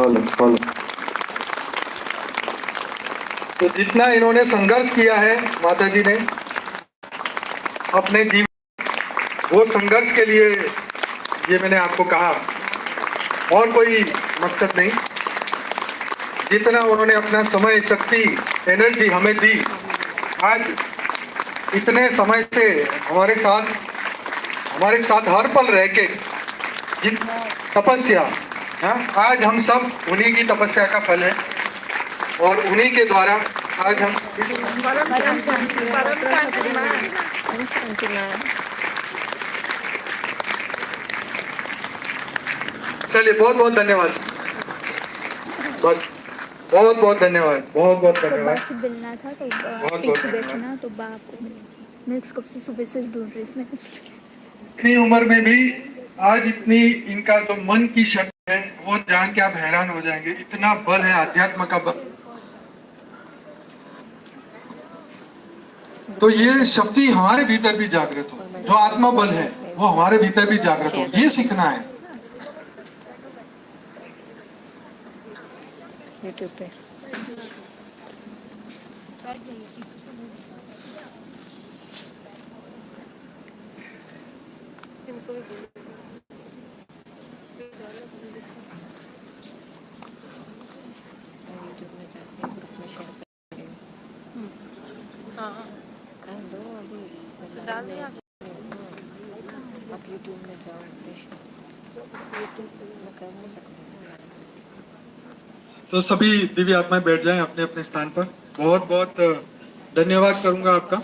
Follow. तो जितना इन्होंने संघर्ष किया है माता जी ने अपने जीवन, वो संघर्ष के लिए ये मैंने आपको कहा, और कोई मकसद नहीं। जितना उन्होंने अपना समय, शक्ति, एनर्जी हमें दी, आज इतने समय से हमारे साथ हर पल रह के जितना तपस्या, आज हम सब उन्हीं की तपस्या का फल है, और उन्हीं के द्वारा आज हम चलिए, बहुत बहुत धन्यवाद, बस बहुत बहुत धन्यवाद, बहुत बहुत धन्यवाद। बस मिलना था तो पीछे बैठना तो बा आपको मिलेगी। मैं कब से सुबह से ढूंढ रही थी। इतनी उम्र में भी आज इतनी इनका जो मन की शक्ति है वो जान के आप हैरान हो जाएंगे, इतना बल है आध्यात्म का बल। तो ये शक्ति हमारे भीतर भी जागृत हो, जो आत्मा बल है वो हमारे भीतर भी जागृत हो, ये सीखना है। यूट्यूब पे डाल दिया आप यूट्यूब में जाओ, यूट्यूब में कर नहीं सकते। तो सभी दिव्य आत्माएं बैठ जाएं अपने अपने स्थान पर। बहुत बहुत धन्यवाद करूंगा आपका।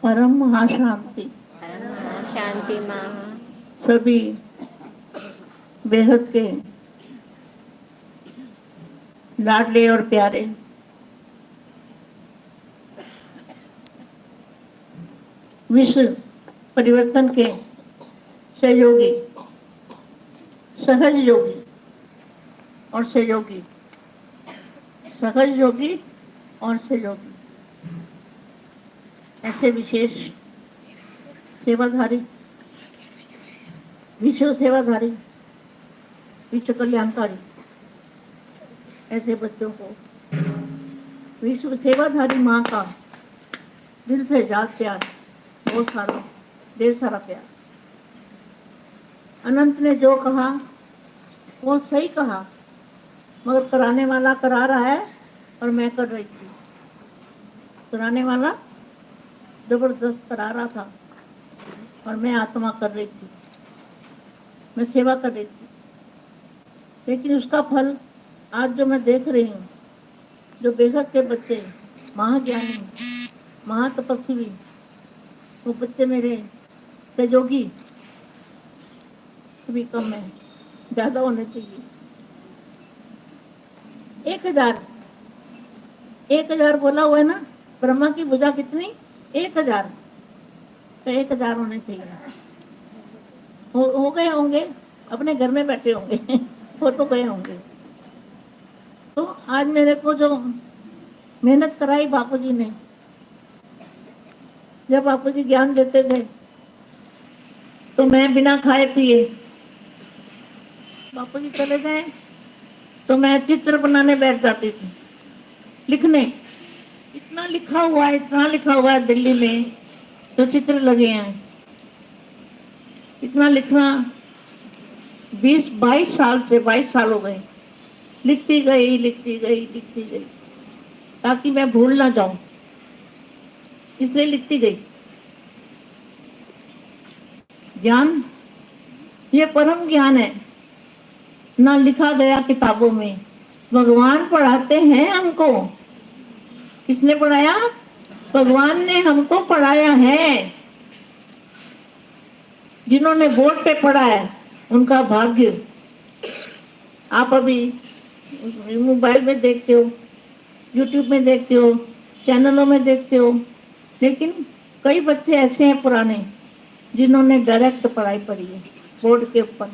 परम महाशांति, शांति माँ सभी बेहद के लाडले और प्यारे विश्व परिवर्तन के सहयोगी, सहज योगी और सहयोगी, सहज योगी और सहयोगी, ऐसे विशेष सेवाधारी, विश्व सेवाधारी, विश्व कल्याणकारी ऐसे बच्चों को विश्व सेवाधारी माँ का दिल से जात प्यार, बहुत सारा, ढेर सारा प्यार। अनंत ने जो कहा वो सही कहा, मगर कराने वाला करा रहा है और मैं कर रही थी। कराने वाला जबरदस्त करा रहा था और मैं आत्मा कर रही थी, मैं सेवा कर रही थी। लेकिन उसका फल आज जो मैं देख रही हूँ, जो बेहद के बच्चे महाज्ञानी, महातपस्वी, वो बच्चे मेरे सहयोगी भी कम है, ज़्यादा होने चाहिए। 1000 बोला हुआ है ना, ब्रह्मा की भुजा कितनी? 1000, तो 1000 होने चाहिए। हो गए होंगे, अपने घर में बैठे होंगे वो तो गए होंगे। तो आज मेरे को जो मेहनत कराई बापू जी ने, जब बापू जी ज्ञान देते थे तो मैं बिना खाए पिए बापू जी चले गए तो मैं चित्र बनाने बैठ जाती थी, लिखने। इतना लिखा हुआ है, इतना लिखा हुआ है दिल्ली में, तो चित्र लगे हैं। इतना लिखना 20-22 साल से 22 साल हो गए। लिखती गई लिखती गई लिखती गई, ताकि मैं भूल ना जाऊं, इसलिए लिखती गई। ज्ञान ये परम ज्ञान है, ना लिखा गया किताबों में, भगवान पढ़ाते हैं हमको। किसने पढ़ाया? भगवान ने हमको पढ़ाया है। जिन्होंने बोर्ड पे पढ़ा है उनका भाग्य। आप अभी मोबाइल में देखते हो, यूट्यूब में देखते हो, चैनलों में देखते हो, लेकिन कई बच्चे ऐसे हैं पुराने जिन्होंने डायरेक्ट पढ़ाई पढ़ी है बोर्ड के ऊपर।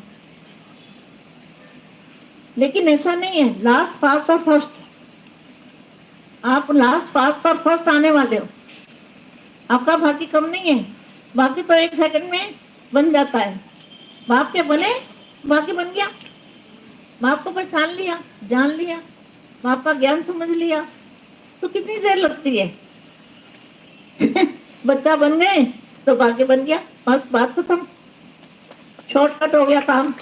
लेकिन ऐसा नहीं है लास्ट पास और फर्स्ट। आप लास्ट पास और फर्स्ट आने वाले हो, आपका भाग्य कम नहीं है। बाकी तो 1 सेकंड में बन जाता है। बाप के बने, बाकी बन गया। बाप को पहचान लिया, जान लिया, बाप का ज्ञान समझ लिया, तो कितनी देर लगती है? बच्चा बन गए तो बाकी बन गया, बस बात खत्म, शॉर्टकट हो गया काम।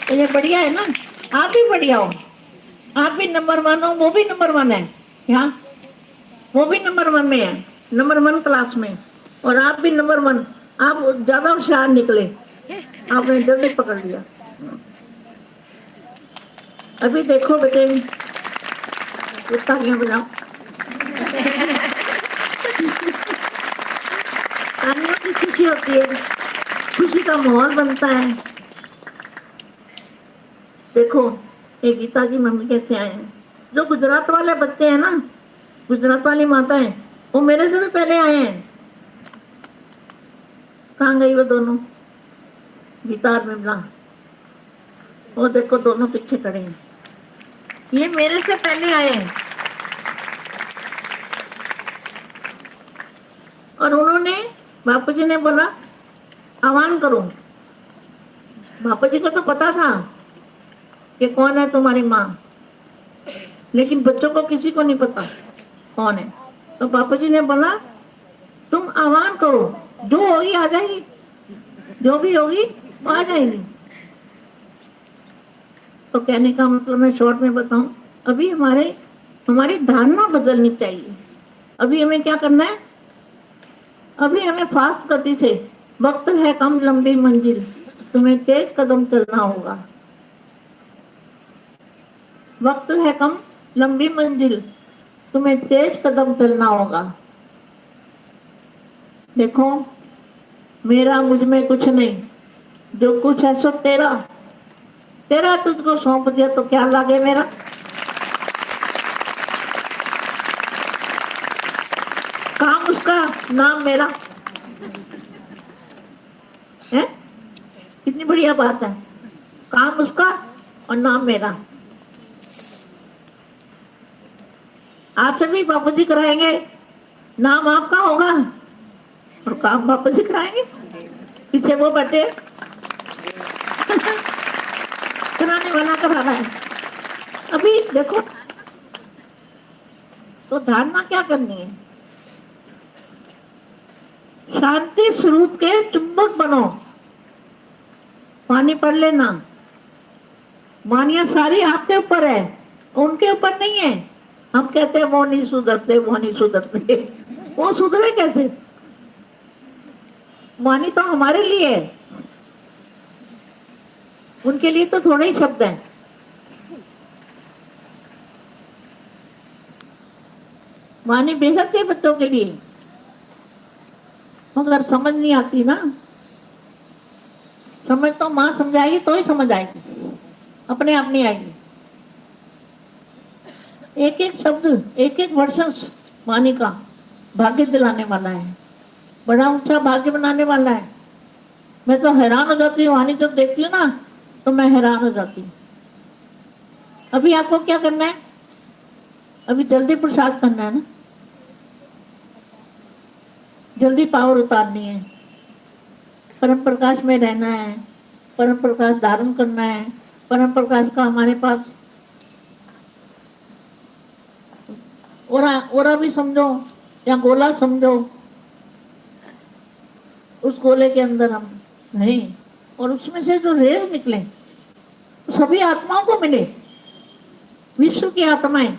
तो ये बढ़िया है ना, आप भी बढ़िया हो, आप भी नंबर 1 हो, वो भी नंबर 1 है यहाँ, वो भी नंबर 1 में है, नंबर 1 क्लास में, और आप भी नंबर 1। आप ज्यादा होशियार निकले, आपने जल्दी पकड़ लिया। अभी देखो बेटे, तालियां बजाओ। तालियों की खुशी होती है, खुशी का माहौल बनता है। देखो ये गीता की मम्मी कैसे आए हैं। जो गुजरात वाले बच्चे हैं ना, गुजरात वाली माता है, वो मेरे से भी पहले आए हैं। कहाँ गई वो दोनों? गीता और विमला, वो देखो दोनों पीछे खड़े हैं। ये मेरे से पहले आए हैं और उन्होंने, बापू जी ने बोला आह्वान करो। बापू जी को तो पता था कि कौन है तुम्हारी माँ, लेकिन बच्चों को किसी को नहीं पता कौन है। तो बापू जी ने बोला तुम आह्वान करो, जो होगी आ जाएगी, जो भी होगी वो आ जाएगी। तो कहने का मतलब मैं शॉर्ट में बताऊं, अभी हमारी धारणा बदलनी चाहिए। अभी हमें क्या करना है? अभी हमें फास्ट गति से, वक्त है कम लंबी मंजिल, तुम्हें तेज कदम चलना होगा। वक्त है कम लंबी मंजिल, तुम्हें तेज कदम चलना होगा। देखो मेरा मुझ में कुछ नहीं, जो कुछ है सो तेरा। तेरा तुझको सौंप दिया तो क्या लागे मेरा। काम उसका, नाम मेरा है। कितनी बढ़िया बात है, काम उसका और नाम मेरा। आपसे भी बापू जी कराएंगे, नाम आपका होगा और काम बापू जी कराएंगे। पीछे वो बैठे कराने वाला करा रहा है। अभी देखो तो धारणा क्या करनी है? शांति स्वरूप के चुंबक बनो। वाणी पढ़ लेना, वाणियां सारी आपके ऊपर है, उनके ऊपर नहीं है। हम कहते हैं वो नहीं सुधरते, वो नहीं सुधरते। वो सुधरे कैसे? वाणी तो हमारे लिए है, उनके लिए तो थोड़े ही शब्द हैं। वाणी बेहद है बच्चों के लिए, मगर समझ नहीं आती ना। समझ तो माँ समझाएगी तो ही समझ आएगी, अपने आप नहीं आएगी। एक एक शब्द, एक एक वर्षन वाणी का भाग्य दिलाने वाला है, बड़ा ऊंचा भाग्य बनाने वाला है। मैं तो हैरान हो जाती हूँ, वाणी जब देखती हूँ ना तो मैं हैरान हो जाती हूँ। अभी आपको क्या करना है? अभी जल्दी प्रसाद करना है ना, जल्दी पावर उतारनी है। परम प्रकाश में रहना है, परम प्रकाश धारण करना है, परम प्रकाश का हमारे पास ओरा भी समझो या गोला समझो, उस गोले के अंदर हम नहीं, और उसमें से जो रेज निकले सभी आत्माओं को मिले, विश्व की आत्माएं,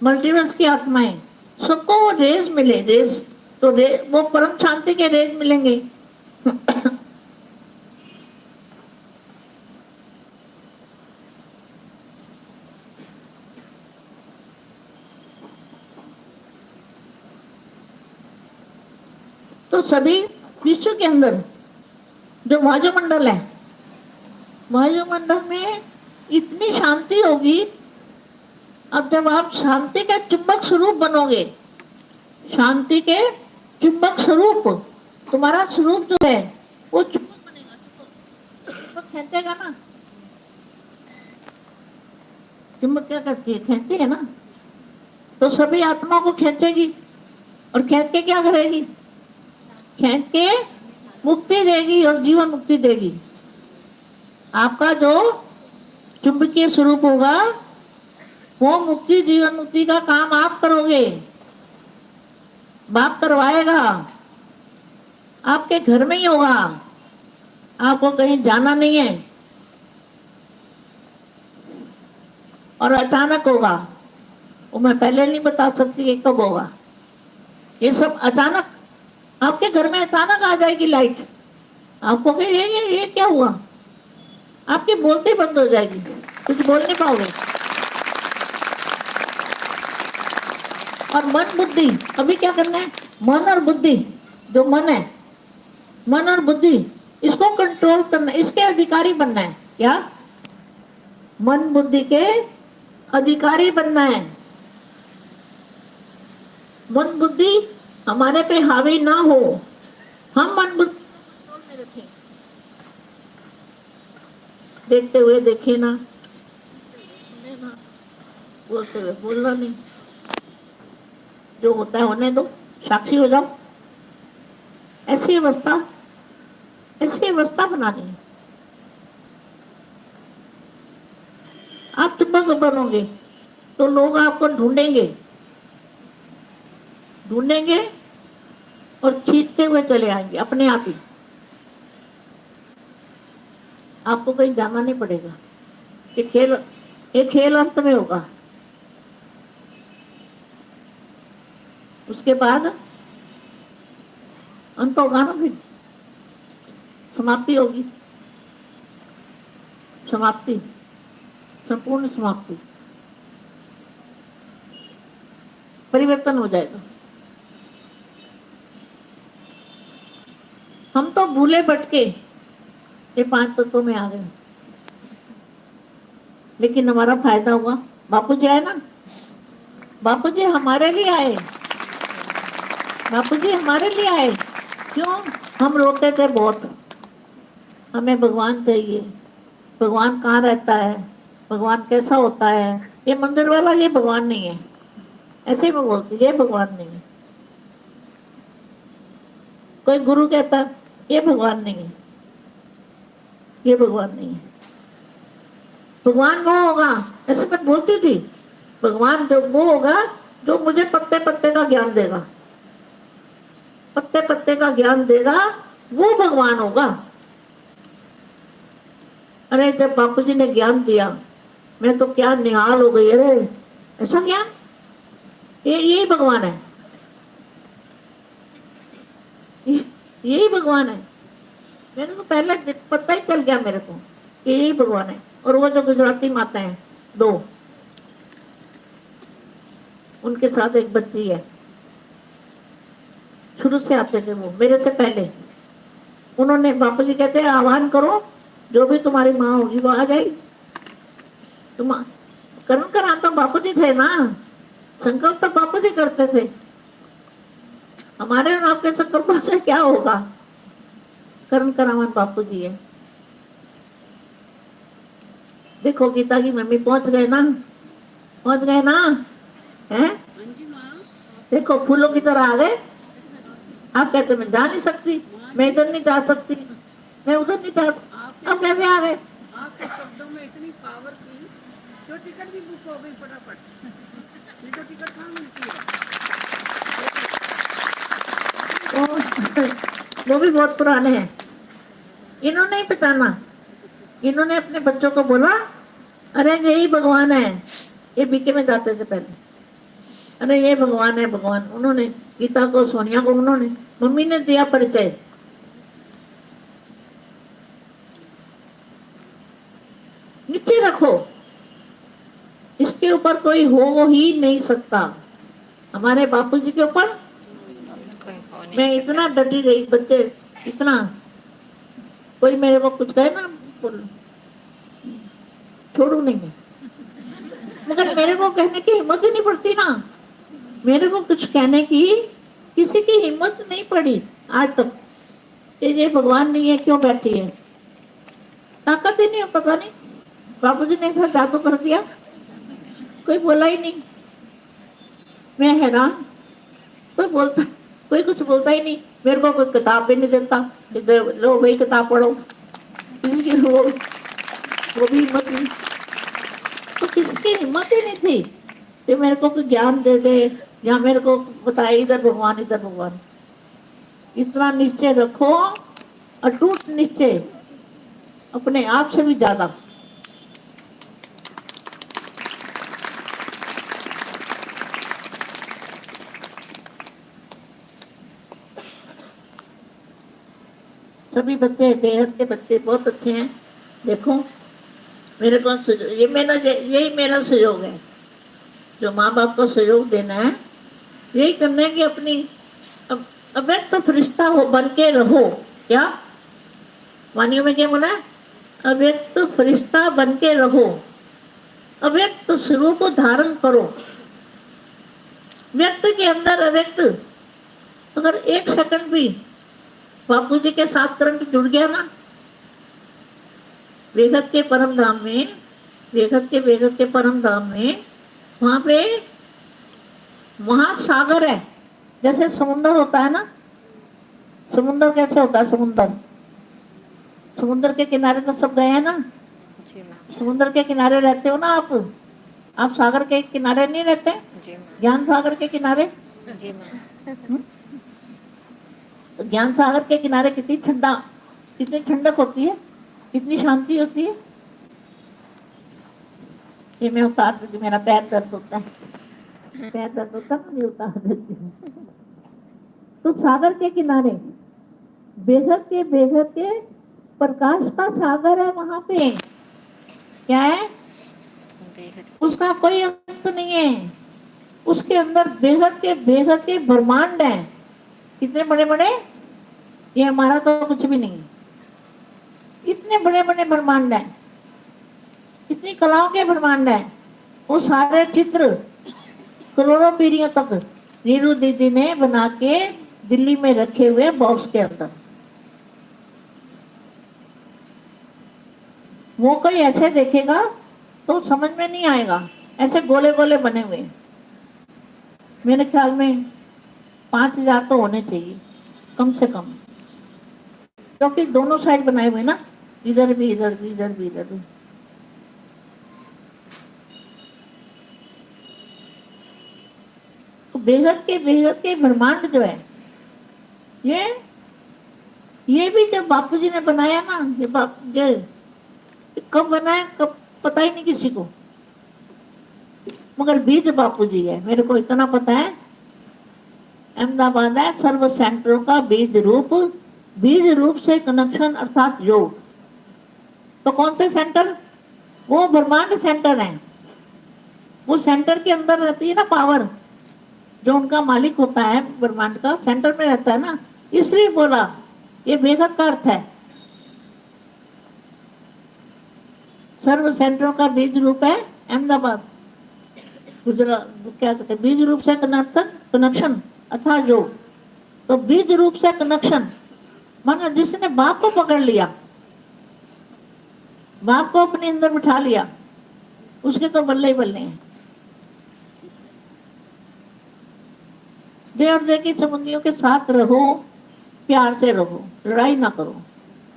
मल्टीवर्स की आत्माएं, सबको वो रेज मिले, रेज तो वो परम शांति के रेज मिलेंगे। तो सभी विश्व के अंदर जो वायुमंडल है, वायुमंडल में इतनी शांति होगी। अब जब आप शांति के चुंबक स्वरूप बनोगे, शांति के चुंबक स्वरूप, तुम्हारा स्वरूप जो है वो चुंबक बनेगा, चुंबक खींचेगा ना। चुंबक क्या करती है? खींचती है ना। तो सभी आत्मा को खींचेगी और खींच के क्या करेगी? खींच के मुक्ति देगी और जीवन मुक्ति देगी। आपका जो चुंबकीय स्वरूप होगा वो मुक्ति जीवन मुक्ति का काम आप करोगे, बाप करवाएगा, आपके घर में ही होगा, आपको कहीं जाना नहीं है और अचानक होगा। वो मैं पहले नहीं बता सकती कि कब होगा। ये सब अचानक आपके घर में अचानक आ जाएगी लाइट, आपको कहीं ये क्या हुआ, आपकी बोलती बंद हो जाएगी, कुछ बोल नहीं पाओगे। और मन बुद्धि, अभी क्या करना है? मन और बुद्धि, जो मन है, मन और बुद्धि, इसको कंट्रोल करना, इसके अधिकारी बनना है। क्या? मन बुद्धि के अधिकारी बनना है। मन बुद्धि हमारे पे हावी ना हो, हम मन बुद्धि को कंट्रोल में रखें। देखते हुए देखे ना, बोलते हुए बोलना नहीं, जो होता है होने दो, साक्षी हो जाओ। ऐसी अवस्था बनानी है। आप चुंबक बनोगे तो लोग आपको ढूंढेंगे और खींचते हुए चले आएंगे अपने आप ही। आपको कहीं जाना नहीं पड़ेगा। ये खेल अंत में होगा, उसके बाद अंत होगा ना, फिर समाप्ति होगी, समाप्ति, संपूर्ण समाप्ति, परिवर्तन हो जाएगा। हम तो भूले भटके ये 5 तत्वों में आ गए, लेकिन हमारा फायदा हुआ। बापू जी आए ना, बापू जी हमारे लिए आए, बापू जी हमारे लिए आए। क्यों? हम रोते थे बहुत, हमें भगवान चाहिए, भगवान कहाँ रहता है, भगवान कैसा होता है। ये मंदिर वाला ये भगवान नहीं है, ऐसे ही मैं बोलती, ये भगवान नहीं है। कोई गुरु कहता ये भगवान नहीं है, ये भगवान नहीं है। भगवान वो होगा, ऐसे मैं बोलती थी, भगवान जो वो होगा जो मुझे पत्ते पत्ते का ज्ञान देगा, पत्ते पत्ते का ज्ञान देगा, वो भगवान होगा। अरे जब बापू जी ने ज्ञान दिया, मैं तो क्या निहाल हो गई। अरे ऐसा ज्ञान, यही भगवान है, यही भगवान है। मैंने तो पहले पता ही चल गया मेरे को कि यही भगवान है। और वो जो गुजराती माता है 2, उनके साथ एक बच्ची है, शुरू से आते थे वो मेरे से पहले। उन्होंने, बापू जी कहते हैं आह्वान करो, जो भी तुम्हारी माँ होगी वो आ जाएगी। तुम कर्म करा तो बापू जी थे ना, संकल्प तो बापू जी करते थे। हमारे और आपके संकल्प से क्या होगा? कर्म करावन बापू जी है। देखो गीता की मम्मी पहुंच गए ना, पहुंच गए ना, हैं? देखो फूलों की तरह आ गए। आप कहते मैं जा नहीं सकती, मैं इधर नहीं जा सकती, मैं उधर नहीं था, अब कैसे आ गए? आपके शब्दों में इतनी पावर थी, जो टिकट भी बुक हो गई फटाफट। नहीं तो टिकट कहाँ मिलती है। वो भी बहुत पुराने हैं, इन्होंने नहीं पहचाना। इन्होंने अपने बच्चों को बोला अरे यही भगवान है। ये बीके में जाते थे पहले, अरे ये भगवान है भगवान। उन्होंने गीता को, सोनिया को, उन्होंने, मम्मी ने दिया परिचय। नीचे रखो, इसके ऊपर कोई हो ही नहीं सकता। हमारे बापूजी के ऊपर कोई हो नहीं मैं सकता। इतना डटी रही, बच्चे इतना, कोई मेरे को कुछ कहे ना बोलो, छोड़ू नहीं मैं। मगर मेरे को कहने की हिम्मत ही नहीं पड़ती ना, मेरे को कुछ कहने की किसी की हिम्मत नहीं पड़ी आज तक। ये भगवान नहीं है, क्यों बैठी है? ताकत ही नहीं है, पता नहीं बापूजी ने ऐसा जादू कर दिया, कोई बोला ही नहीं। मैं हैरान, कोई कुछ बोलता ही नहीं। मेरे को कोई किताब भी नहीं देता, लो भाई किताब पढ़ो, किसी की वो भी हिम्मत नहीं। तो किसकी हिम्मत ही नहीं थी कि मेरे को कोई ज्ञान दे दे या मेरे को बताए इधर भगवान इधर भगवान। इतना नीचे रखो, अटूट नीचे, अपने आप से भी ज्यादा। सभी बच्चे बेहद के बच्चे बहुत अच्छे हैं। देखो मेरे को यही मेरा सहयोग है, जो माँ बाप को सहयोग देना है, यही करना है कि अपनी अव्यक्त फरिश्ता हो, बन के रहो। क्या वाणियों में क्या बोला? अव्यक्त फरिश्ता बन के रहो, अव्यक्त स्वरूप को धारण करो। व्यक्त के अंदर अव्यक्त, अगर एक सेकंड भी बापूजी के साथ करंट जुड़ गया ना, बेगत के परम धाम में, बेगत के परम धाम में, वहां पे महासागर है। जैसे समुंदर होता है ना, समुंदर कैसे होता है? समुंदर के किनारे तो सब गए हैं ना। जी मैम। समुंदर के किनारे रहते हो ना आप सागर के किनारे नहीं रहते? जी मैम। ज्ञान सागर के किनारे। जी मैम। ज्ञान सागर के किनारे कितनी ठंडक होती है, कितनी शांति होती है। ये मैं उतार देती, मेरा पैर दर्द होता है, पैर दर्द होता है, मैं उतार देती हूँ। तो सागर के किनारे बेघर के प्रकाश का सागर है। वहां पे क्या है? उसका कोई अंत नहीं है। उसके अंदर बेघर के ब्रह्मांड है। कितने बड़े बड़े, ये हमारा तो कुछ भी नहीं है। इतने बड़े बड़े ब्रह्मांड है, इतनी कलाओं के ब्रह्मांड है। वो सारे चित्र करोड़ों पीढ़ियों तक नीरू दीदी ने बना के दिल्ली में रखे हुए बॉक्स के अंदर। वो कोई ऐसे देखेगा तो समझ में नहीं आएगा, ऐसे गोले गोले बने हुए। मेरे ख्याल में 5000 तो होने चाहिए कम से कम, क्योंकि दोनों साइड बनाए हुए ना, इधर भी इधर भी इधर भी इधर भी। तो बेहद के ब्रह्मांड जो है, ये भी जब बापूजी ने बनाया ना, ये कब बनाया, कब पता ही नहीं किसी को, मगर बीज बापूजी है। मेरे को इतना पता है, अहमदाबाद है सर्व सेंटरों का बीज रूप से कनेक्शन अर्थात योग। तो कौन से सेंटर? वो ब्रह्मांड सेंटर है। वो सेंटर के अंदर रहती है ना पावर, जो उनका मालिक होता है ब्रह्मांड का, सेंटर में रहता है ना, इसलिए बोला ये बेगत का अर्थ है। सर्व सेंटरों का बीज रूप है अहमदाबाद, गुजरात। क्या कहते हैं? बीज रूप से कनेक्शन अर्थात योग। तो बीज रूप से कनेक्शन माना जिसने बाप को पकड़ लिया, बाप को अपने अंदर बिठा लिया, उसके तो बल्ले ही बल्ले हैं। दे और दे की संबंधियों के साथ रहो, प्यार से रहो, लड़ाई ना करो।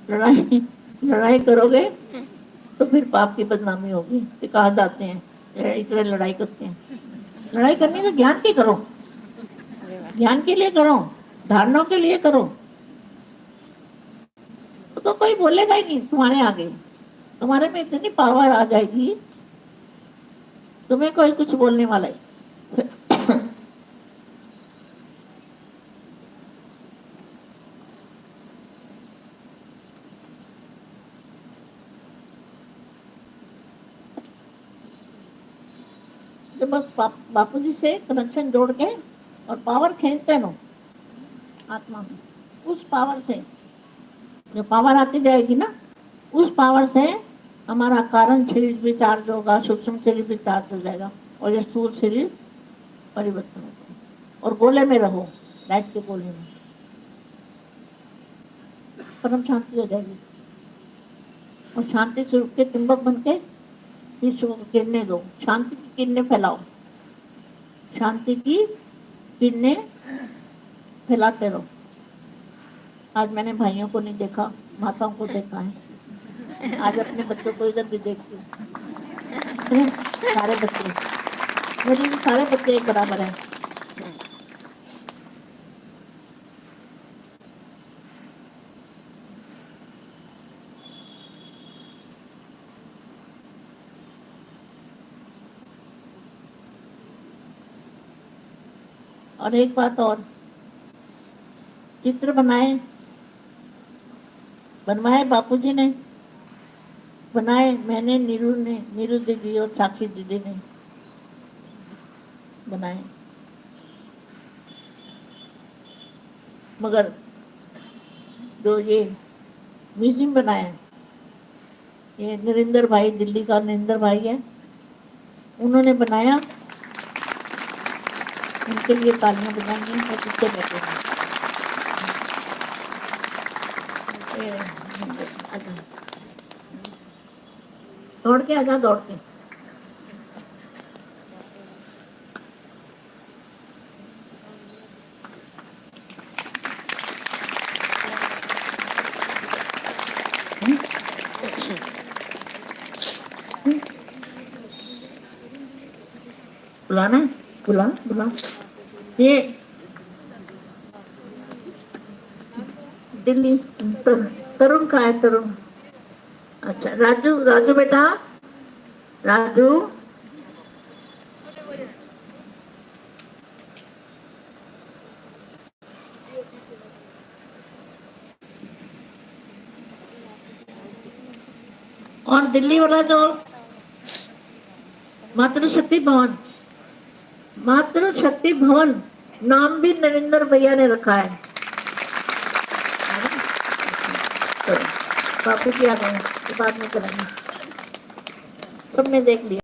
लड़ाई लड़ाई करोगे तो फिर पाप की बदनामी होगी। ये कहा जाते हैं इतने लड़ाई करते हैं। लड़ाई करनी तो ज्ञान की करो, ज्ञान के लिए करो, धारणाओं के लिए करो, तो कोई बोलेगा ही नहीं तुम्हारे आगे। तुम्हारे में इतनी पावर आ जाएगी, तुम्हें कोई कुछ बोलने वाला ही। तो बस बापू जी से कनेक्शन जोड़ के और पावर खींचते रहो आत्मा में। उस पावर से जो पावर आती जाएगी ना, उस पावर से हमारा कारण शरीर भी चार्ज होगा, सूक्ष्म शरीर भी चार्ज हो जाएगा और ये स्थूल शरीर परिवर्तन होगा। और गोले में रहो, लाइट के गोले में, परम शांति हो जाएगी। और शांति स्वरूप के चुंबक बन के विश्व को किरणें दो, शांति की किरणें फैलाओ, शांति की किरणें फैलाते रहो। आज मैंने भाइयों को नहीं देखा, माताओं को देखा है। आज अपने बच्चों को इधर भी देखती हूँ, सारे बच्चे, मेरे भी सारे बच्चे एक बराबर हैं। और एक बात और, चित्र बनवाए बापूजी ने, बनाए मैंने, नीरू दीदी और साक्षी दीदी ने बनाए। मगर जो ये म्यूजियम बनाया, ये नरेंद्र भाई, दिल्ली का नरेंद्र भाई है, उन्होंने बनाया। उनके लिए तालियां बजाएंगे और पीछे बैठे हैं। दौड़ के आजा, दौड़ के। बुलाना, बुला। ये दिल्ली तरुण का है, तरुण। अच्छा, राजू बेटा, राजू। और दिल्ली वाला जो मातृशक्ति भवन नाम भी नरेंद्र भैया ने रखा है। बापू की आ गए, बाद में करेंगे। सब में देख लिया।